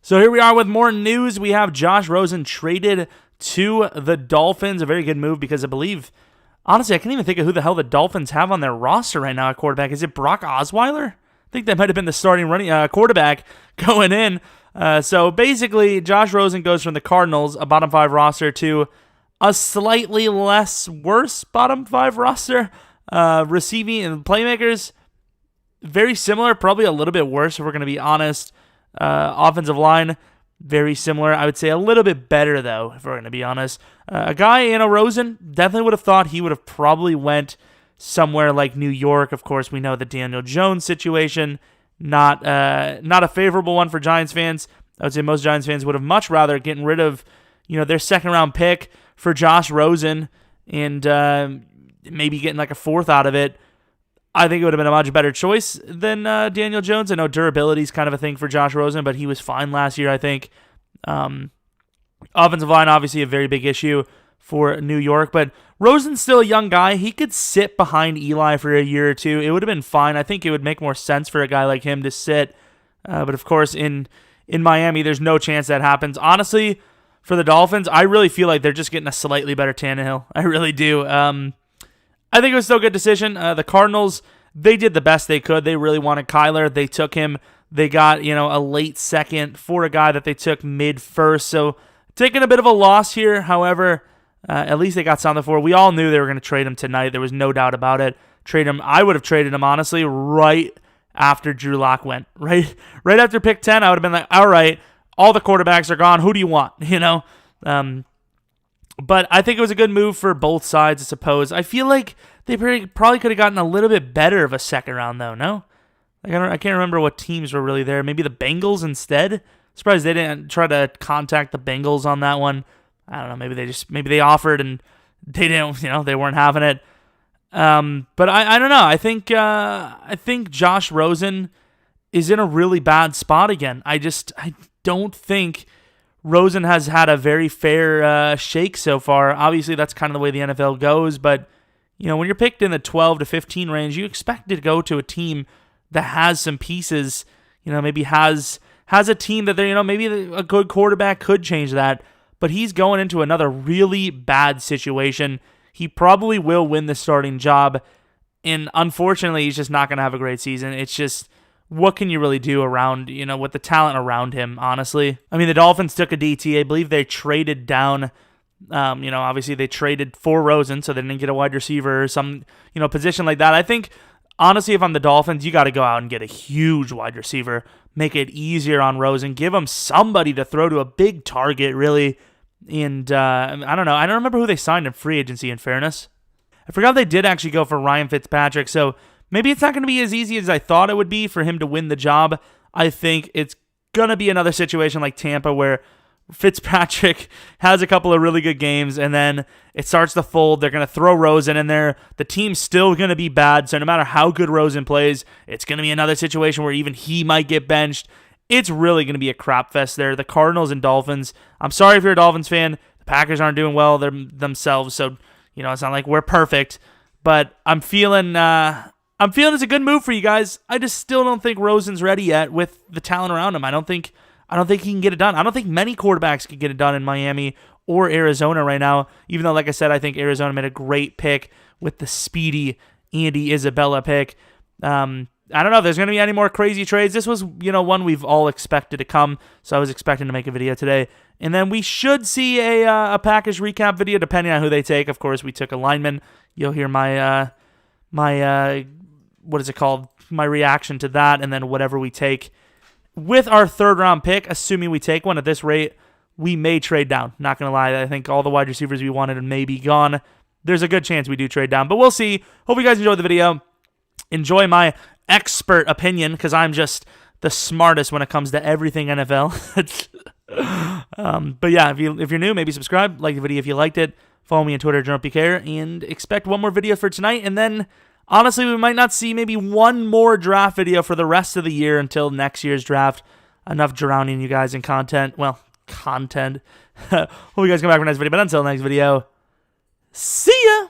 So here we are with more news. We have Josh Rosen traded to the Dolphins. A very good move because I believe, honestly, I can't even think of who the hell the Dolphins have on their roster right now at quarterback. Is it Brock Osweiler? I think that might have been the starting running quarterback going in. So basically, Josh Rosen goes from the Cardinals, a bottom 5 roster, to a slightly worse bottom 5 roster. Receiving and playmakers, very similar, probably a little bit worse if we're going to be honest. Offensive line, very similar. I would say a little bit better, though, if we're going to be honest. A guy in a Rosen, definitely would have thought he would have probably went somewhere like New York. Of course, we know the Daniel Jones situation, not a favorable one for Giants fans. I would say most Giants fans would have much rather getting rid of, their second-round pick for Josh Rosen and maybe getting like a 4th out of it. I think it would have been a much better choice than Daniel Jones. I know durability is kind of a thing for Josh Rosen, but he was fine last year, I think. Offensive line, obviously, a very big issue for New York, but Rosen's still a young guy. He could sit behind Eli for a year or two. It would have been fine. I think it would make more sense for a guy like him to sit. But, of course, in Miami, there's no chance that happens. Honestly, for the Dolphins, I really feel like they're just getting a slightly better Tannehill. I really do. I think it was still a good decision. The Cardinals, they did the best they could. They really wanted Kyler. They took him. They got, a late second for a guy that they took mid-first. So taking a bit of a loss here. However, at least they got something for it. We all knew they were going to trade him tonight. There was no doubt about it. Trade him. I would have traded him, honestly, right after Drew Lock went. Right after pick 10, I would have been like, all right, all the quarterbacks are gone. Who do you want? But I think it was a good move for both sides, I suppose. I feel like they probably could have gotten a little bit better of a second round, though, no? I can't remember what teams were really there. Maybe the Bengals instead? Surprised they didn't try to contact the Bengals on that one. I don't know, maybe they offered and they didn't, they weren't having it. But I don't know. I think Josh Rosen is in a really bad spot again. I don't think Rosen has had a very fair shake so far. Obviously, that's kind of the way the NFL goes, but when you're picked in the 12 to 15 range, you expect to go to a team that has some pieces, maybe has a team that they're, maybe a good quarterback could change that, but he's going into another really bad situation. He probably will win the starting job, and unfortunately, he's just not going to have a great season. It's just, what can you really do around, with the talent around him, honestly? I mean, the Dolphins took a DT. I believe they traded down, obviously they traded for Rosen, so they didn't get a wide receiver or some, position like that. I think, honestly, if I'm the Dolphins, you got to go out and get a huge wide receiver, make it easier on Rosen, give him somebody to throw to a big target, really. And I don't know. I don't remember who they signed in free agency, in fairness. I forgot they did actually go for Ryan Fitzpatrick, so maybe it's not going to be as easy as I thought it would be for him to win the job. I think it's going to be another situation like Tampa where Fitzpatrick has a couple of really good games and then it starts to fold. They're going to throw Rosen in there. The team's still going to be bad, so no matter how good Rosen plays, it's going to be another situation where even he might get benched. It's really going to be a crap fest there. The Cardinals and Dolphins, I'm sorry if you're a Dolphins fan. The Packers aren't doing well themselves, so it's not like we're perfect. But I'm feeling it's a good move for you guys. I just still don't think Rosen's ready yet with the talent around him. I don't think he can get it done. I don't think many quarterbacks can get it done in Miami or Arizona right now, even though, like I said, I think Arizona made a great pick with the speedy Andy Isabella pick. I don't know if there's going to be any more crazy trades. This was, one we've all expected to come, so I was expecting to make a video today. And then we should see a package recap video, depending on who they take. Of course, we took a lineman. You'll hear my what is it called? My reaction to that, and then whatever we take with our third-round pick, assuming we take one at this rate, we may trade down. Not going to lie, I think all the wide receivers we wanted may be gone. There's a good chance we do trade down, but we'll see. Hope you guys enjoyed the video. Enjoy my expert opinion, because I'm just the smartest when it comes to everything NFL. But yeah, if you're new, maybe subscribe, like the video if you liked it. Follow me on Twitter, Jeromepkr, and expect one more video for tonight, and then honestly, we might not see maybe one more draft video for the rest of the year until next year's draft. Enough drowning you guys in content. Well, content. Hope you guys come back for the next video. But until next video, see ya!